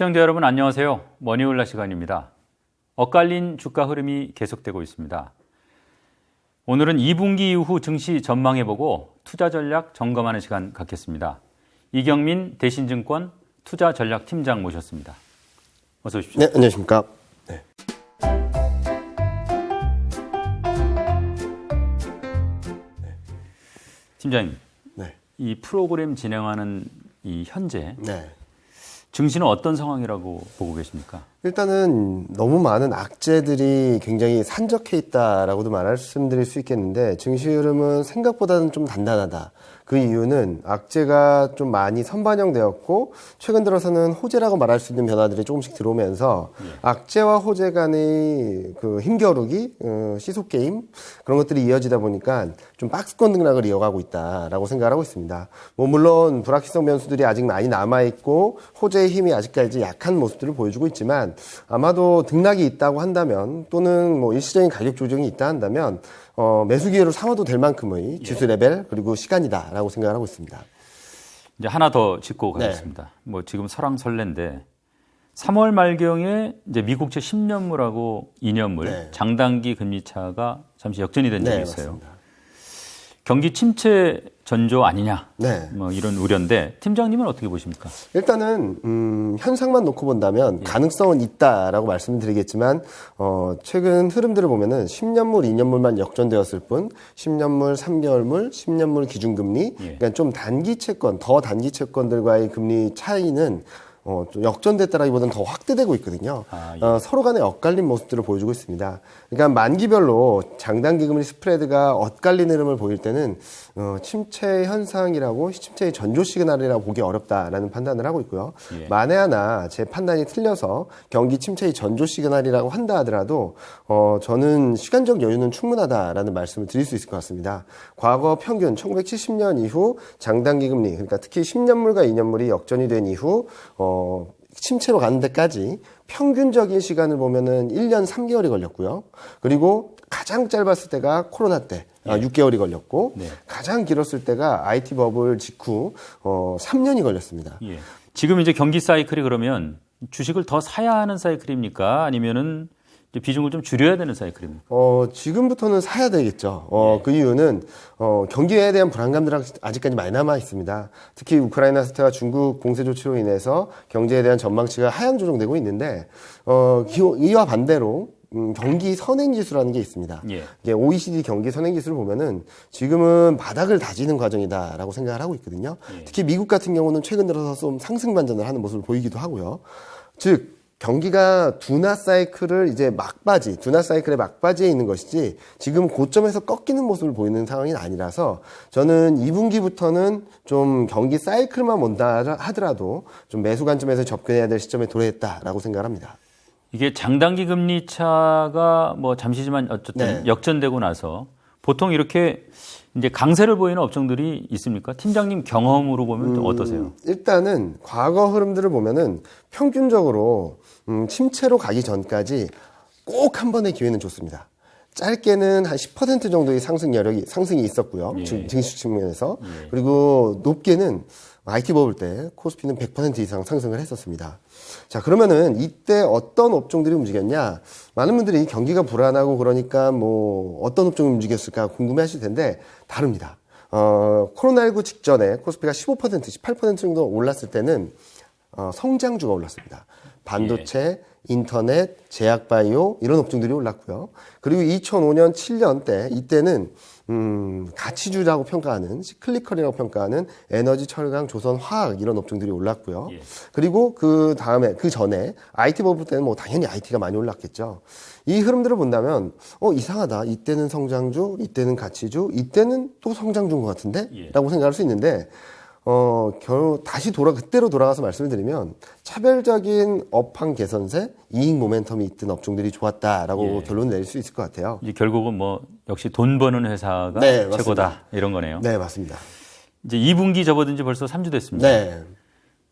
시청자 여러분 안녕하세요. 머니올라 시간입니다. 엇갈린 주가 흐름이 계속되고 있습니다. 오늘은 2분기 이후 증시 전망해보고 투자 전략 점검하는 시간 갖겠습니다. 이경민 대신증권 투자전략팀장 모셨습니다. 어서 오십시오. 네, 안녕하십니까. 네. 팀장님, 네. 이 프로그램 진행하는 이 현재 네. 증시는 어떤 상황이라고 보고 계십니까? 일단은 너무 많은 악재들이 굉장히 산적해 있다라고도 말씀드릴 수 있겠는데 증시 흐름은 생각보다는 좀 단단하다. 그 이유는 악재가 좀 많이 선반영되었고 최근 들어서는 호재라고 말할 수 있는 변화들이 조금씩 들어오면서 악재와 호재 간의 그 힘겨루기, 시속 게임 그런 것들이 이어지다 보니까 좀 박스권 등락을 이어가고 있다라고 생각하고 있습니다. 뭐 물론 불확실성 변수들이 아직 많이 남아 있고 호재의 힘이 아직까지 약한 모습들을 보여주고 있지만 아마도 등락이 있다고 한다면 또는 뭐 일시적인 가격 조정이 있다 한다면 매수 기회로 삼아도 될 만큼의 지수 레벨 그리고 시간이다라고 생각을 하고 있습니다. 이제 하나 더 짚고 가겠습니다. 네. 뭐 지금 설왕설래인데 3월 말경에 이제 미국채 10년물하고 2년물 네. 장단기 금리 차가 잠시 역전이 된 적이 있어요. 맞습니다. 경기 침체 전조 아니냐? 네. 뭐 이런 우려인데 팀장님은 어떻게 보십니까? 일단은 현상만 놓고 본다면 가능성은 있다라고 말씀드리겠지만 최근 흐름들을 보면은 10년물, 2년물만 역전되었을 뿐 10년물, 3개월물, 10년물 기준금리 그러니까 좀 단기 채권, 더 단기 채권들과의 금리 차이는 좀 역전됐다라기보다는 더 확대되고 있거든요. 서로 간의 엇갈린 모습들을 보여주고 있습니다. 그러니까 만기별로 장단기 금리 스프레드가 엇갈린 흐름을 보일 때는 침체 현상이라고 침체의 전조 시그널이라고 보기 어렵다라는 판단을 하고 있고요. 만에 하나 제 판단이 틀려서 경기 침체의 전조 시그널이라고 한다 하더라도 저는 시간적 여유는 충분하다라는 말씀을 드릴 수 있을 것 같습니다. 과거 평균 1970년 이후 장단기 금리 그러니까 특히 10년물과 2년물이 역전이 된 이후 침체로 가는 데까지 평균적인 시간을 보면은 1년 3개월이 걸렸고요. 그리고 가장 짧았을 때가 코로나 때 6개월이 걸렸고 가장 길었을 때가 IT 버블 직후 3년이 걸렸습니다. 지금 이제 경기 사이클이 그러면 주식을 더 사야 하는 사이클입니까? 아니면은 비중을 좀 줄여야 되는 사이클입니까? 지금부터는 사야 되겠죠. 그 이유는, 경기에 대한 불안감들이 아직까지 많이 남아 있습니다. 특히 우크라이나 사태와 중국 공세 조치로 인해서 경제에 대한 전망치가 하향 조정되고 있는데, 이와 반대로, 경기 선행지수라는 게 있습니다. 이게 OECD 경기 선행지수를 보면은 지금은 바닥을 다지는 과정이다라고 생각을 하고 있거든요. 특히 미국 같은 경우는 최근 들어서 좀 상승 반전을 하는 모습을 보이기도 하고요. 즉, 경기가 둔화 사이클을 이제 둔화 사이클의 막바지에 있는 것이지 지금 고점에서 꺾이는 모습을 보이는 상황이 아니라서 저는 2분기부터는 좀 경기 사이클만 온다 하더라도 좀 매수 관점에서 접근해야 될 시점에 도래했다라고 생각합니다. 이게 장단기 금리 차가 뭐 잠시지만 어쨌든 역전되고 나서 보통 이렇게 이제 강세를 보이는 업종들이 있습니까? 팀장님 경험으로 보면 좀 어떠세요? 일단은 과거 흐름들을 보면은 평균적으로 침체로 가기 전까지 꼭 한 번의 기회는 좋습니다. 짧게는 한 10% 정도의 상승이 있었고요. 증시 측면에서. 그리고 높게는 IT 버블 때 코스피는 100% 이상 상승을 했었습니다. 자, 그러면은 이때 어떤 업종들이 움직였냐? 많은 분들이 경기가 불안하고 그러니까 뭐 어떤 업종이 움직였을까 궁금해 하실 텐데 다릅니다. 코로나19 직전에 코스피가 15%, 18% 정도 올랐을 때는 성장주가 올랐습니다. 반도체, 인터넷, 제약바이오 이런 업종들이 올랐고요. 그리고 2005년, 7년 때 이때는 가치주라고 평가하는 시클리컬이라고 평가하는 에너지, 철강, 조선, 화학 이런 업종들이 올랐고요. 그리고 그 전에 IT 버블 때는 뭐 당연히 IT가 많이 올랐겠죠. 이 흐름들을 본다면 이상하다. 이때는 성장주, 이때는 가치주, 이때는 또 성장주인 것 같은데? 라고 생각할 수 있는데 그때로 돌아가서 말씀을 드리면 차별적인 업황 개선세, 이익 모멘텀이 있던 업종들이 좋았다라고 결론을 내릴 수 있을 것 같아요. 이제 결국은 뭐 역시 돈 버는 회사가 최고다 이런 거네요. 네, 맞습니다. 이제 2분기 접어든 지 벌써 3주 됐습니다. 네.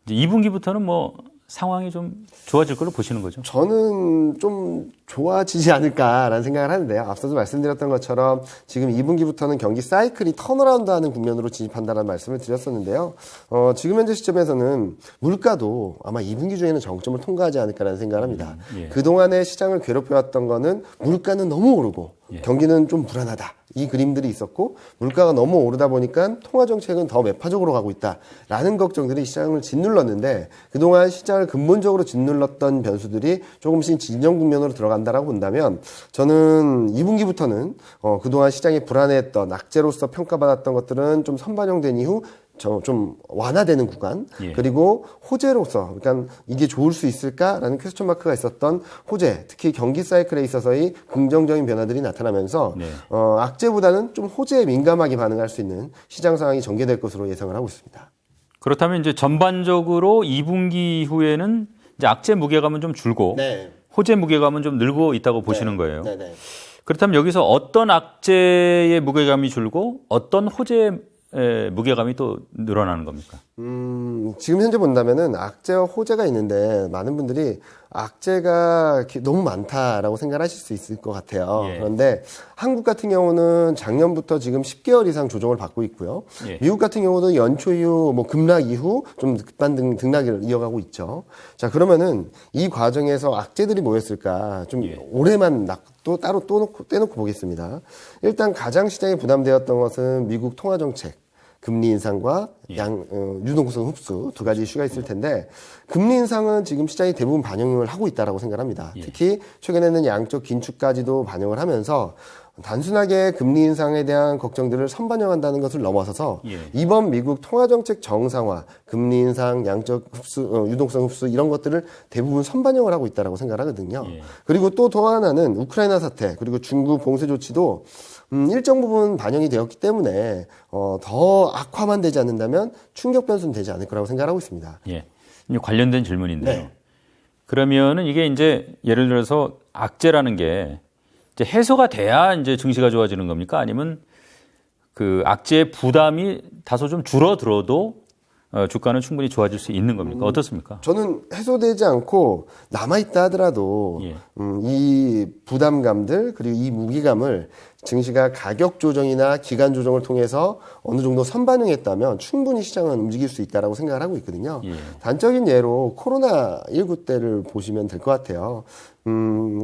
이제 2분기부터는 뭐 상황이 좀 좋아질 걸로 보시는 거죠? 저는 좀 좋아지지 않을까라는 생각을 하는데요. 앞서도 말씀드렸던 것처럼 지금 2분기부터는 경기 사이클이 턴어라운드하는 국면으로 진입한다는 말씀을 드렸었는데요. 지금 현재 시점에서는 물가도 아마 2분기 중에는 정점을 통과하지 않을까라는 생각을 합니다. 예. 그동안에 시장을 괴롭혀왔던 거는 물가는 너무 오르고 예. 경기는 좀 불안하다. 이 그림들이 있었고 물가가 너무 오르다 보니까 통화정책은 더 매파적으로 가고 있다라는 걱정들이 시장을 짓눌렀는데 그동안 시장을 근본적으로 짓눌렀던 변수들이 조금씩 진정 국면으로 들어간다라고 본다면 저는 2분기부터는 그동안 시장이 불안해했던 악재로서 평가받았던 것들은 좀 선반영된 이후 좀 완화되는 구간 예. 그리고 호재로서 그러니까 이게 좋을 수 있을까라는 퀘스천 마크가 있었던 호재 특히 경기 사이클에 있어서의 긍정적인 변화들이 나타나면서 네. 악재보다는 좀 호재에 민감하게 반응할 수 있는 시장 상황이 전개될 것으로 예상을 하고 있습니다. 그렇다면 이제 전반적으로 2분기 이후에는 이제 악재 무게감은 좀 줄고 네. 호재 무게감은 좀 늘고 있다고 보시는 거예요. 네네. 그렇다면 여기서 어떤 악재의 무게감이 줄고 어떤 호재의 무게감이 또 늘어나는 겁니까? 지금 현재 본다면은 악재와 호재가 있는데 많은 분들이 악재가 너무 많다라고 생각하실 수 있을 것 같아요. 예. 그런데 한국 같은 경우는 작년부터 지금 10개월 이상 조정을 받고 있고요. 예. 미국 같은 경우도 연초 이후, 급락 이후 좀 급반 등락을 이어가고 있죠. 자, 그러면은 이 과정에서 악재들이 뭐였을까? 좀 예. 올해만 또 따로 떼놓고 보겠습니다. 일단 가장 시장에 부담되었던 것은 미국 통화정책. 금리 인상과 유동성 흡수 두 가지 이슈가 있을 텐데 금리 인상은 지금 시장이 대부분 반영을 하고 있다라고 생각합니다. 예. 특히 최근에는 양적 긴축까지도 반영을 하면서 단순하게 금리 인상에 대한 걱정들을 선반영한다는 것을 넘어서서 예. 이번 미국 통화정책 정상화, 금리 인상, 양적 흡수, 유동성 흡수 이런 것들을 대부분 선반영을 하고 있다라고 생각하거든요. 예. 그리고 또 하나는 우크라이나 사태 그리고 중국 봉쇄 조치도 일정 부분 반영이 되었기 때문에 더 악화만 되지 않는다면 충격 변수는 되지 않을 거라고 생각하고 있습니다. 예. 이제 관련된 질문인데요. 네. 그러면은 이게 이제 예를 들어서 악재라는 게 이제 해소가 돼야 이제 증시가 좋아지는 겁니까? 아니면 그 악재의 부담이 다소 좀 줄어들어도 주가는 충분히 좋아질 수 있는 겁니까? 어떻습니까? 저는 해소되지 않고 남아있다 하더라도 예. 이 부담감들 그리고 이 무게감을 증시가 가격 조정이나 기간 조정을 통해서 어느 정도 선반영했다면 충분히 시장은 움직일 수 있다라고 생각을 하고 있거든요. 예. 단적인 예로 코로나19 때를 보시면 될 것 같아요.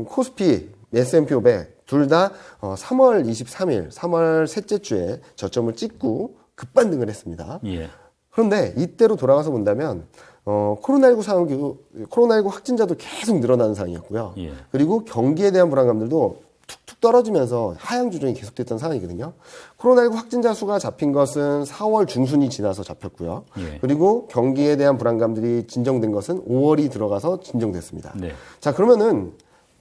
코스피, S&P 500 둘 다 3월 23일, 3월 셋째 주에 저점을 찍고 급반등을 했습니다. 예. 그런데 이때로 돌아가서 본다면 코로나19 확진자도 계속 늘어나는 상황이었고요. 예. 그리고 경기에 대한 불안감들도 툭툭 떨어지면서 하향 조정이 계속됐던 상황이거든요. 코로나19 확진자 수가 잡힌 것은 4월 중순이 지나서 잡혔고요. 예. 그리고 경기에 대한 불안감들이 진정된 것은 5월이 들어가서 진정됐습니다. 네. 자, 그러면은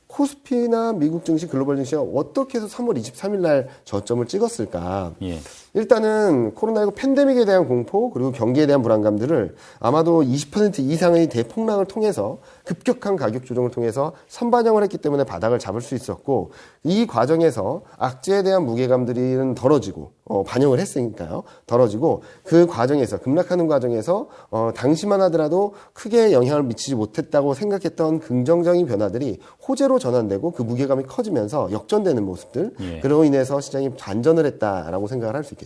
코스피나 미국 증시, 글로벌 증시가 어떻게 해서 3월 23일 날 저점을 찍었을까? 예. 일단은 코로나19 팬데믹에 대한 공포 그리고 경기에 대한 불안감들을 아마도 20% 이상의 대폭락을 통해서 급격한 가격 조정을 통해서 선반영을 했기 때문에 바닥을 잡을 수 있었고 이 과정에서 악재에 대한 무게감들은 덜어지고 반영을 했으니까요. 덜어지고 그 과정에서 급락하는 과정에서 당시만 하더라도 크게 영향을 미치지 못했다고 생각했던 긍정적인 변화들이 호재로 전환되고 그 무게감이 커지면서 역전되는 모습들 예. 그로 인해서 시장이 반전을 했다라고 생각을 할 수 있겠죠.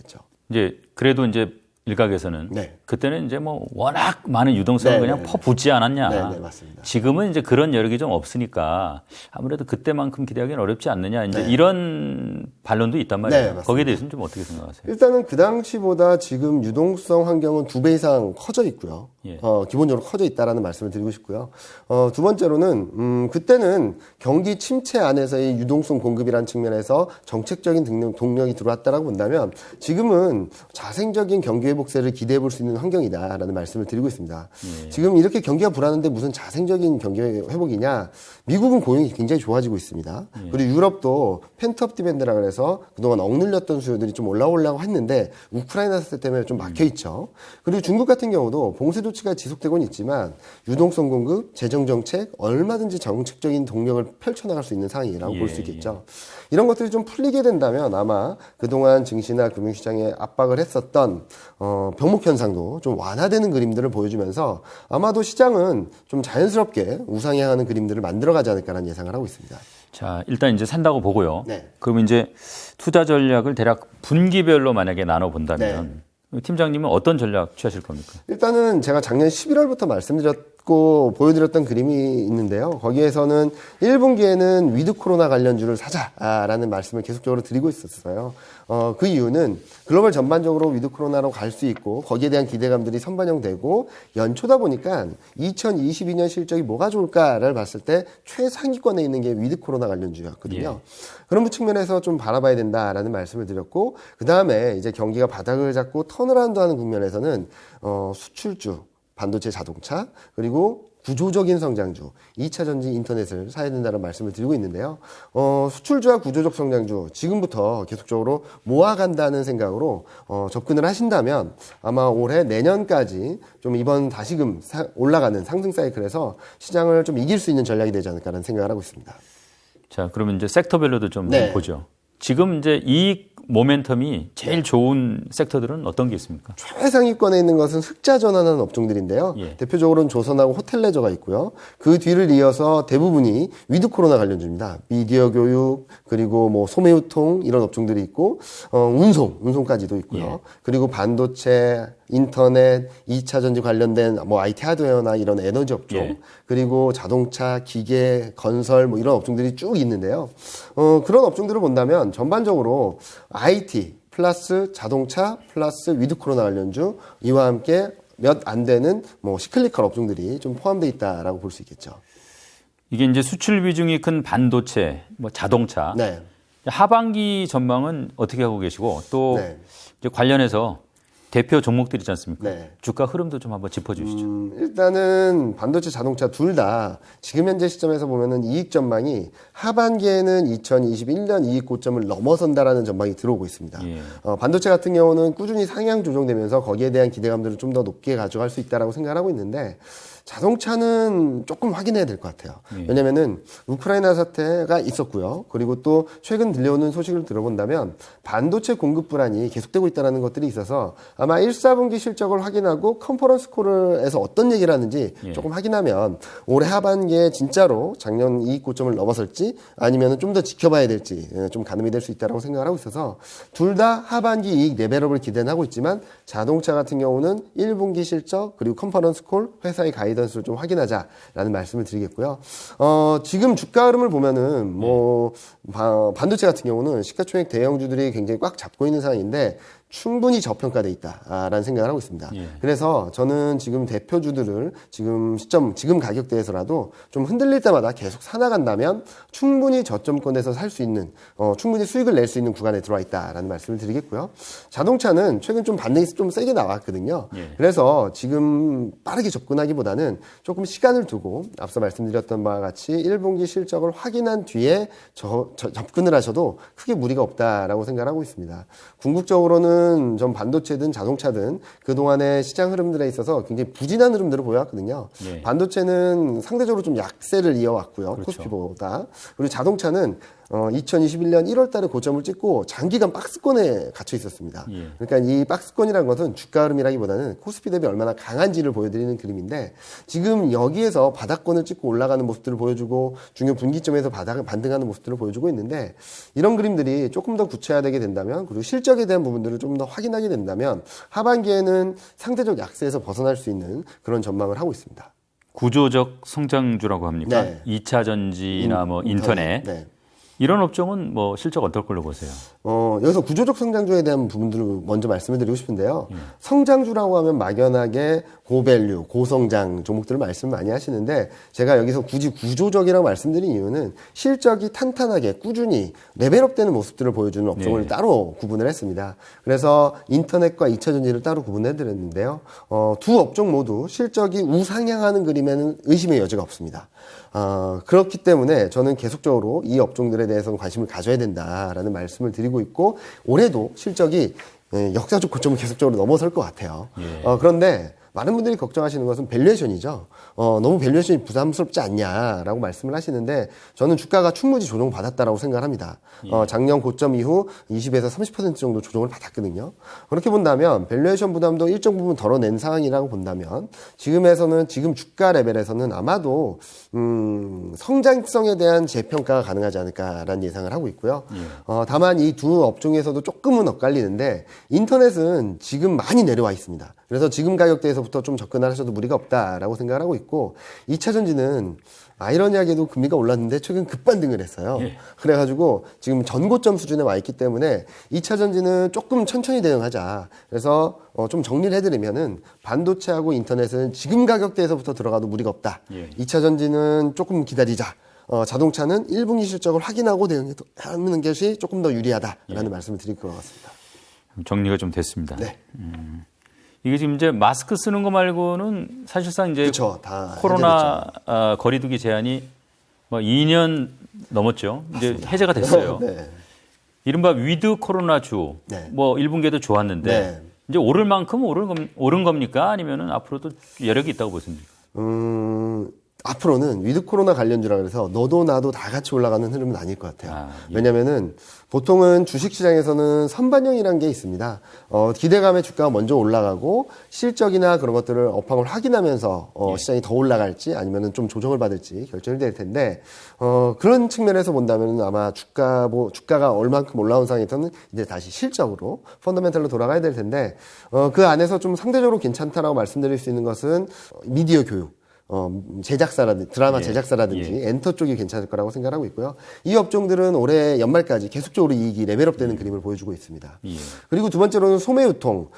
이제 그래도 이제 일각에서는 네. 그때는 이제 뭐 워낙 많은 유동성을 네, 그냥 네, 네. 퍼붓지 않았냐. 네, 맞습니다. 지금은 이제 그런 여력이 좀 없으니까 아무래도 그때만큼 기대하기는 어렵지 않느냐. 이제 네. 이런 반론도 있단 말이에요. 네, 맞습니다. 거기에 대해서는 좀 어떻게 생각하세요? 일단은 그 당시보다 지금 유동성 환경은 2배 이상 커져 있고요. 예. 기본적으로 커져 있다라는 말씀을 드리고 싶고요. 두 번째로는 그때는 경기 침체 안에서의 유동성 공급이라는 측면에서 정책적인 동력이 들어왔다라고 본다면 지금은 자생적인 경기 회복세를 기대해 볼 수 있는 환경이다라는 말씀을 드리고 있습니다. 예. 지금 이렇게 경기가 불안한데 무슨 자생적인 경기 회복이냐? 미국은 고용이 굉장히 좋아지고 있습니다. 그리고 유럽도 펜트업 디맨드라 그래서 그동안 억눌렸던 수요들이 좀 올라오려고 했는데 우크라이나 사태 때문에 좀 막혀 있죠. 그리고 중국 같은 경우도 봉쇄 조치가 지속되고는 있지만 유동성 공급, 재정 정책 얼마든지 정책적인 동력을 펼쳐나갈 수 있는 상황이라고 볼 수 있겠죠. 이런 것들이 좀 풀리게 된다면 아마 그동안 증시나 금융시장에 압박을 했었던 병목 현상도 좀 완화되는 그림들을 보여주면서 아마도 시장은 좀 자연스럽게 우상향하는 그림들을 만들어가지 않을까라는 예상을 하고 있습니다. 자, 일단 이제 산다고 보고요. 네. 그럼 이제 투자 전략을 대략 분기별로 만약에 나눠 본다면 팀장님은 어떤 전략 취하실 겁니까? 일단은 제가 작년 11월부터 말씀드렸고 보여드렸던 그림이 있는데요. 거기에서는 1분기에는 위드 코로나 관련주를 사자라는 말씀을 계속적으로 드리고 있었어요. 그 이유는 글로벌 전반적으로 위드 코로나로 갈 수 있고 거기에 대한 기대감들이 선반영되고 연초다 보니까 2022년 실적이 뭐가 좋을까를 봤을 때 최상위권에 있는 게 위드 코로나 관련주였거든요. 그런 측면에서 좀 바라봐야 된다라는 말씀을 드렸고 그 다음에 이제 경기가 바닥을 잡고 턴어라운드하는 국면에서는 수출주, 반도체, 자동차 그리고 구조적인 성장주, 2차 전지 인터넷을 사야 된다는 말씀을 드리고 있는데요. 수출주와 구조적 성장주 지금부터 계속적으로 모아간다는 생각으로 접근을 하신다면 아마 올해 내년까지 좀 이번 다시금 올라가는 상승 사이클에서 시장을 좀 이길 수 있는 전략이 되지 않을까라는 생각을 하고 있습니다. 자, 그러면 이제 섹터별로도 좀 네. 보죠. 지금 이제 이익 모멘텀이 제일 좋은 섹터들은 어떤 게 있습니까? 최상위권에 있는 것은 흑자 전환하는 업종들인데요. 예. 대표적으로는 조선하고 호텔 레저가 있고요. 그 뒤를 이어서 대부분이 위드 코로나 관련주입니다. 미디어 교육 그리고 뭐 소매유통 이런 업종들이 있고 운송까지도 있고요. 예. 그리고 반도체, 인터넷, 2차 전지 관련된 뭐 IT 하드웨어나 이런 에너지 업종 예. 그리고 자동차, 기계, 건설 뭐 이런 업종들이 쭉 있는데요. 그런 업종들을 본다면 전반적으로 IT 플러스 자동차 플러스 위드 코로나 관련주 이와 함께 몇 안 되는 뭐 시클리컬 업종들이 좀 포함되어 있다라고 볼 수 있겠죠. 이게 이제 수출 비중이 큰 반도체, 뭐 자동차. 네. 하반기 전망은 어떻게 하고 계시고 또 네. 이제 관련해서 대표 종목들 있지 않습니까? 네. 주가 흐름도 좀 한번 짚어주시죠. 일단은 반도체, 자동차 둘 다 지금 현재 시점에서 보면은 이익 전망이 하반기에는 2021년 이익 고점을 넘어선다라는 전망이 들어오고 있습니다. 예. 반도체 같은 경우는 꾸준히 상향 조정되면서 거기에 대한 기대감들을 좀 더 높게 가져갈 수 있다라고 생각하고 있는데 자동차는 조금 확인해야 될 것 같아요. 왜냐면은 우크라이나 사태가 있었고요. 그리고 또 최근 들려오는 소식을 들어본다면 반도체 공급 불안이 계속되고 있다는 것들이 있어서 아마 1, 4분기 실적을 확인하고 컨퍼런스 콜에서 어떤 얘기를 하는지 조금 확인하면 올해 하반기에 진짜로 작년 이익 고점을 넘어설지 아니면 좀 더 지켜봐야 될지 좀 가늠이 될 수 있다고 생각을 하고 있어서 둘 다 하반기 이익 레벨업을 기대는 하고 있지만 자동차 같은 경우는 1분기 실적 그리고 컨퍼런스 콜 회사의 가이던스를 좀 확인하자라는 말씀을 드리겠고요. 지금 주가 흐름을 보면은 뭐 반도체 같은 경우는 시가총액 대형주들이 굉장히 꽉 잡고 있는 상황인데 충분히 저평가돼 있다라는 생각을 하고 있습니다. 예. 그래서 저는 지금 대표주들을 지금 가격대에서라도 좀 흔들릴 때마다 계속 사나간다면 충분히 저점권에서 살 수 있는 충분히 수익을 낼 수 있는 구간에 들어와 있다라는 말씀을 드리겠고요. 자동차는 최근 좀 반등이 좀 세게 나왔거든요. 예. 그래서 지금 빠르게 접근하기보다는 조금 시간을 두고 앞서 말씀드렸던 바와 같이 1분기 실적을 확인한 뒤에 접근을 하셔도 크게 무리가 없다라고 생각하고 있습니다. 궁극적으로는 전 반도체든 자동차든 그동안의 시장 흐름들에 있어서 굉장히 부진한 흐름들을 보여왔거든요. 예. 반도체는 상대적으로 좀 약세를 이어왔고요. 그렇죠. 코스피보다. 그리고 자동차는 2021년 1월 달에 고점을 찍고 장기간 박스권에 갇혀 있었습니다. 예. 그러니까 이 박스권이라는 것은 주가 흐름이라기보다는 코스피 대비 얼마나 강한지를 보여드리는 그림인데 지금 여기에서 바닥권을 찍고 올라가는 모습들을 보여주고 중요 분기점에서 반등하는 모습들을 보여주고 있는데 이런 그림들이 조금 더 구체화되게 된다면 그리고 실적에 대한 부분들을 좀 더 확인하게 된다면 하반기에는 상대적 약세에서 벗어날 수 있는 그런 전망을 하고 있습니다. 구조적 성장주라고 합니까? 네. 2차 전지나 뭐 인터넷. 네. 이런 업종은 뭐 실적 어떨 걸로 보세요? 여기서 구조적 성장주에 대한 부분들을 먼저 말씀을 드리고 싶은데요. 성장주라고 하면 막연하게 고밸류, 고성장 종목들을 말씀 많이 하시는데 제가 여기서 굳이 구조적이라고 말씀드린 이유는 실적이 탄탄하게 꾸준히 레벨업되는 모습들을 보여주는 업종을 네. 따로 구분을 했습니다. 그래서 인터넷과 2차 전지를 따로 구분해드렸는데요. 두 업종 모두 실적이 우상향하는 그림에는 의심의 여지가 없습니다. 그렇기 때문에 저는 계속적으로 이 업종들에 대해서는 관심을 가져야 된다라는 말씀을 드리고 있고 올해도 실적이 역사적 고점을 계속적으로 넘어설 것 같아요. 예. 그런데 많은 분들이 걱정하시는 것은 밸류에이션이죠. 너무 밸류에이션이 부담스럽지 않냐라고 말씀을 하시는데 저는 주가가 충분히 조정받았다라고 생각합니다. 작년 고점 이후 20에서 30% 정도 조정을 받았거든요. 그렇게 본다면 밸류에이션 부담도 일정 부분 덜어낸 상황이라고 본다면 지금 주가 레벨에서는 아마도 성장성에 대한 재평가가 가능하지 않을까라는 예상을 하고 있고요. 다만 이 두 업종에서도 조금은 엇갈리는데 인터넷은 지금 많이 내려와 있습니다. 그래서 지금 가격대에서부터 좀 접근을 하셔도 무리가 없다라고 생각을 하고 있고 2차 전지는 아이러니하게도 금리가 올랐는데 최근 급반등을 했어요. 그래가지고 지금 전고점 수준에 와 있기 때문에 2차 전지는 조금 천천히 대응하자. 그래서 좀 정리를 해드리면은 반도체하고 인터넷은 지금 가격대에서부터 들어가도 무리가 없다. 2차 전지는 조금 기다리자. 자동차는 1분기 실적을 확인하고 대응하는 것이 조금 더 유리하다라는 말씀을 드릴 것 같습니다. 정리가 좀 됐습니다. 네. 이게 지금 이제 마스크 쓰는 거 말고는 사실상 이제 그쵸, 다 코로나 거리두기 제한이 뭐 2년 넘었죠. 이제 해제가 됐어요. 네. 이른바 위드 코로나 주, 네. 뭐 1분기에도 좋았는데 네. 이제 오를 만큼 오른 겁니까? 아니면은 앞으로도 여력이 있다고 보십니까? 앞으로는 위드 코로나 관련주라 그래서 너도 나도 다 같이 올라가는 흐름은 아닐 것 같아요. 왜냐면은 보통은 주식시장에서는 선반영이라는 게 있습니다. 기대감에 주가가 먼저 올라가고 실적이나 그런 것들을 업황을 확인하면서 시장이 더 올라갈지 아니면은 좀 조정을 받을지 결정이 될 텐데 그런 측면에서 본다면은 아마 주가가 얼만큼 올라온 상황에서는 이제 다시 실적으로 펀더멘털로 돌아가야 될 텐데 그 안에서 좀 상대적으로 괜찮다라고 말씀드릴 수 있는 것은 미디어 교육. 제작사라든지 드라마 제작사라든지 엔터 쪽이 괜찮을 거라고 생각하고 있고요. 이 업종들은 올해 연말까지 계속적으로 이익이 레벨업되는 그림을 보여주고 있습니다. 그리고 두 번째로는 소매유통,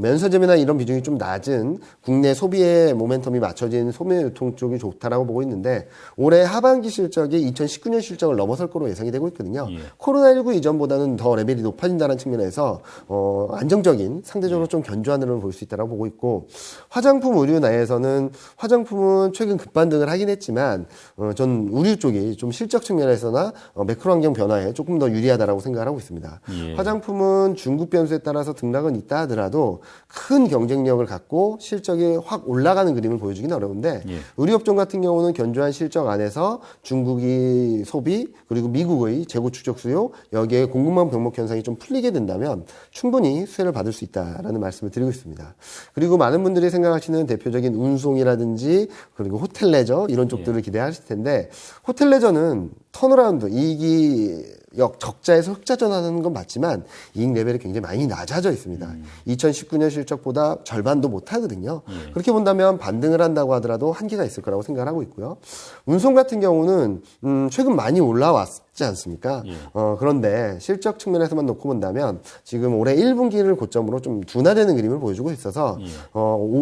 면세점이나 이런 비중이 좀 낮은 국내 소비의 모멘텀이 맞춰진 소매유통 쪽이 좋다라고 보고 있는데 올해 하반기 실적이 2019년 실적을 넘어설 거로 예상이 되고 있거든요. 코로나19 이전보다는 더 레벨이 높아진다는 측면에서 안정적인 상대적으로 좀 견조한 흐름을 볼 수 있다고 보고 있고 화장품 의류 내에서는 화장품은 최근 급반등을 하긴 했지만 전 의류 쪽이 좀 실적 측면에서나 매크로 환경 변화에 조금 더 유리하다라고 생각을 하고 있습니다. 화장품은 중국 변수에 따라서 등락은 있다 하더라도 큰 경쟁력을 갖고 실적이 확 올라가는 그림을 보여주기는 어려운데 의류업종 같은 경우는 견조한 실적 안에서 중국이 소비 그리고 미국의 재고 추적 수요 여기에 공급망 병목 현상이 좀 풀리게 된다면 충분히 수혜를 받을 수 있다라는 말씀을 드리고 있습니다. 그리고 많은 분들이 생각하시는 대표적인 운송이라든지 그리고 호텔 레저 이런 쪽들을 기대하실 텐데 호텔 레저는 턴어라운드 이익이 적자에서 흑자 전환하는 건 맞지만 이익 레벨이 굉장히 많이 낮아져 있습니다. 2019년 실적보다 절반도 못 하거든요. 그렇게 본다면 반등을 한다고 하더라도 한계가 있을 거라고 생각을 하고 있고요. 운송 같은 경우는 최근 많이 올라왔지 않습니까? 그런데 실적 측면에서만 놓고 본다면 지금 올해 1분기를 고점으로 좀 둔화되는 그림을 보여주고 있어서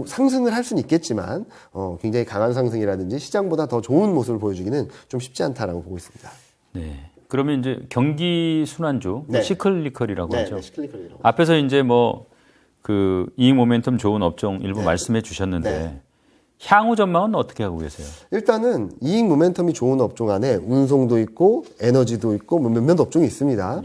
상승을 할 수는 있겠지만 굉장히 강한 상승이라든지 시장보다 더 좋은 모습을 보여주기는 좀 쉽지 않다라고 보고 있습니다. 네. 그러면 이제 경기 순환주, 네. 시클리컬이라고 하죠. 네, 시클리컬이라고. 앞에서 이제 뭐 그 이익 모멘텀 좋은 업종 일부 말씀해 주셨는데 향후 전망은 어떻게 하고 계세요? 일단은 이익 모멘텀이 좋은 업종 안에 운송도 있고 에너지도 있고 몇몇 업종이 있습니다.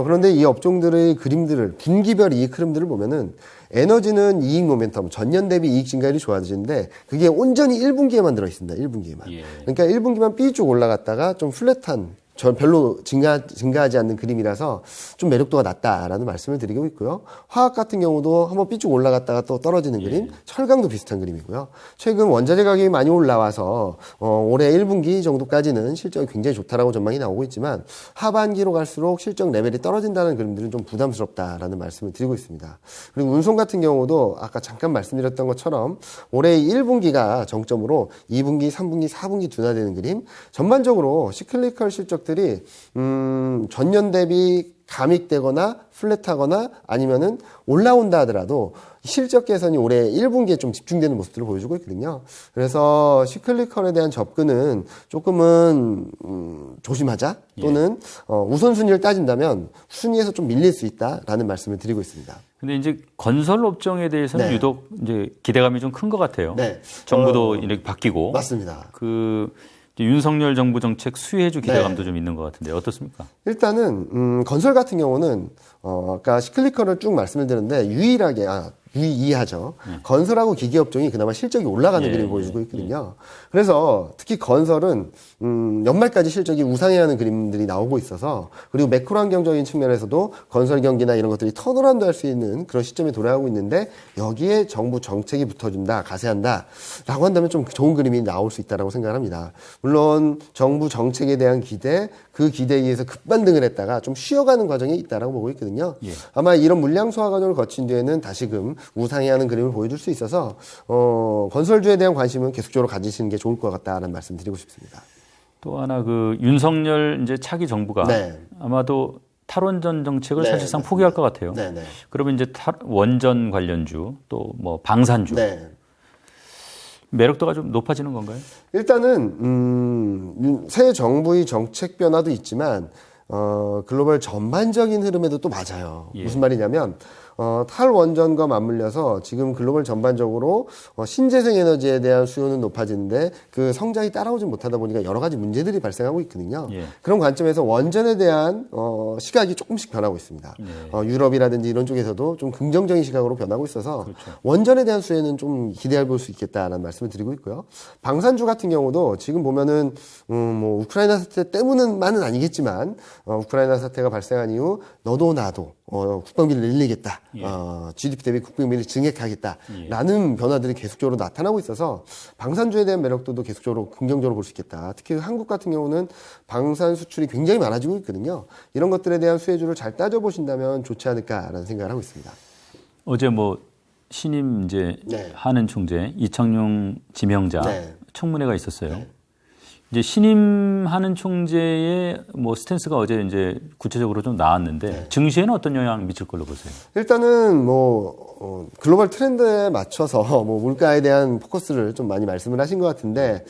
그런데 이 업종들의 그림들을 분기별 이익 흐름들을 보면은 에너지는 이익 모멘텀 전년 대비 이익 증가율이 좋아지는데 그게 온전히 1분기에만 들어 있습니다. 1분기에만. 그러니까 1분기만 삐쭉 올라갔다가 좀 플랫한 별로 증가하지 않는 그림이라서 좀 매력도가 낮다라는 말씀을 드리고 있고요. 화학 같은 경우도 한번 삐쭉 올라갔다가 또 떨어지는 그림, 철강도 비슷한 그림이고요. 최근 원자재 가격이 많이 올라와서 올해 1분기 정도까지는 실적이 굉장히 좋다라고 전망이 나오고 있지만 하반기로 갈수록 실적 레벨이 떨어진다는 그림들은 좀 부담스럽다라는 말씀을 드리고 있습니다. 그리고 운송 같은 경우도 아까 잠깐 말씀드렸던 것처럼 올해 1분기가 정점으로 2분기, 3분기, 4분기 둔화되는 그림, 전반적으로 시클리컬 실적 들이 전년 대비 감익되거나 플랫하거나 아니면은 올라온다 하더라도 실적 개선이 올해 1분기에 좀 집중되는 모습들을 보여주고 있거든요. 그래서 시클리컬에 대한 접근은 조금은 조심하자 또는 우선순위를 따진다면 순위에서 좀 밀릴 수 있다라는 말씀을 드리고 있습니다. 근데 이제 건설 업종에 대해서는 유독 이제 기대감이 좀 큰 것 같아요. 정부도 이렇게 바뀌고 맞습니다. 윤석열 정부 정책 수혜주 기대감도 좀 있는 것 같은데 어떻습니까? 일단은 건설 같은 경우는 아까 시클리컬을 쭉 말씀을 드렸는데 유일하게 유의하죠. 건설하고 기계업종이 그나마 실적이 올라가는 예, 그림을 보여주고 있거든요. 그래서 특히 건설은 연말까지 실적이 우상해야 하는 그림들이 나오고 있어서 그리고 매크로 환경적인 측면에서도 건설 경기나 이런 것들이 턴어라운드 할 수 있는 그런 시점에 돌아가고 있는데 여기에 정부 정책이 붙어준다, 가세한다 라고 한다면 좀 좋은 그림이 나올 수 있다고 생각합니다. 물론 정부 정책에 대한 기대, 그 기대에 의해서 급반등을 했다가 좀 쉬어가는 과정이 있다라고 보고 있거든요. 예. 아마 이런 물량 소화 과정을 거친 뒤에는 다시금 우상해하는 그림을 보여줄 수 있어서 건설주에 대한 관심은 계속적으로 가지시는 게 좋을 것 같다라는 말씀 드리고 싶습니다. 또 하나 그 윤석열 이제 차기 정부가 네. 아마도 탈원전 정책을 네, 사실상 맞습니다. 포기할 것 같아요. 네, 네. 그러면 이제 원전 관련주 또 뭐 방산주 네. 매력도가 좀 높아지는 건가요? 일단은 새 정부의 정책 변화도 있지만 글로벌 전반적인 흐름에도 또 맞아요. 예. 무슨 말이냐면 탈원전과 맞물려서 지금 글로벌 전반적으로 신재생 에너지에 대한 수요는 높아지는데 그 성장이 따라오지 못하다 보니까 여러 가지 문제들이 발생하고 있거든요. 예. 그런 관점에서 원전에 대한 시각이 조금씩 변하고 있습니다. 예. 유럽이라든지 이런 쪽에서도 좀 긍정적인 시각으로 변하고 있어서 그렇죠. 원전에 대한 수혜는 좀 기대해 볼 수 있겠다라는 말씀을 드리고 있고요. 방산주 같은 경우도 지금 보면은 뭐 우크라이나 사태 때문만은 아니겠지만 우크라이나 사태가 발생한 이후 너도 나도 국방비를 늘리겠다. 예. GDP 대비 국방비를 증액하겠다라는 변화들이 계속적으로 나타나고 있어서 방산주에 대한 매력도도 계속적으로 긍정적으로 볼 수 있겠다. 특히 한국 같은 경우는 방산 수출이 굉장히 많아지고 있거든요. 이런 것들에 대한 수혜주를 잘 따져보신다면 좋지 않을까라는 생각을 하고 있습니다. 어제 뭐 신임 이제 네. 하는 총재 이청용 지명자 네. 청문회가 있었어요. 이제 신임하는 총재의 뭐 스탠스가 어제 이제 구체적으로 좀 나왔는데 증시에는 어떤 영향을 미칠 걸로 보세요? 일단은 글로벌 트렌드에 맞춰서 물가에 대한 포커스를 좀 많이 말씀을 하신 것 같은데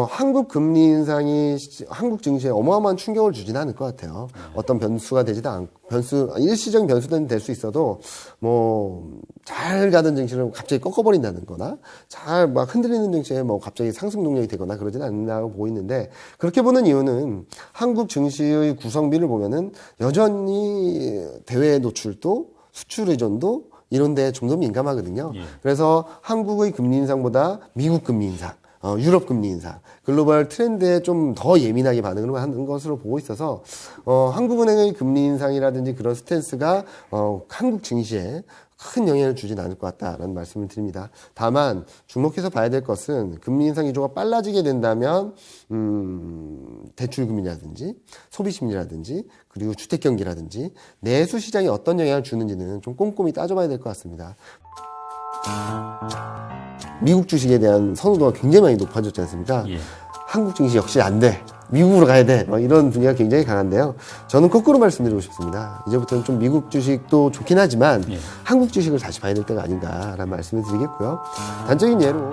한국 금리 인상이 한국 증시에 어마어마한 충격을 주지는 않을 것 같아요. 어떤 변수가 되지도 않고 일시적인 변수는 될 수 있어도 잘 가던 증시를 갑자기 꺾어버린다는 거나 잘 막 흔들리는 증시에 갑자기 상승 동력이 되거나 그러지는 않는다고 보고 있는데 그렇게 보는 이유는 한국 증시의 구성비를 보면은 여전히 대외 노출도 수출 의존도 이런 데에 좀 더 민감하거든요. 예. 그래서 한국의 금리 인상보다 미국 금리 인상 유럽 금리 인상, 글로벌 트렌드에 좀 더 예민하게 반응을 하는 것으로 보고 있어서 한국은행의 금리 인상이라든지 그런 스탠스가 한국 증시에 큰 영향을 주진 않을 것 같다라는 말씀을 드립니다. 다만 주목해서 봐야 될 것은 금리 인상 기조가 빨라지게 된다면 대출 금리라든지 소비 심리라든지 그리고 주택 경기라든지 내수 시장에 어떤 영향을 주는지는 좀 꼼꼼히 따져봐야 될 것 같습니다. 미국 주식에 대한 선호도가 굉장히 많이 높아졌지 않습니까? 예. 한국 증시 역시 안 돼. 미국으로 가야 돼. 이런 분위기가 굉장히 강한데요. 저는 거꾸로 말씀드리고 싶습니다. 이제부터는 좀 미국 주식도 좋긴 하지만 예. 한국 주식을 다시 봐야 될 때가 아닌가라는 말씀을 드리겠고요. 단적인 예로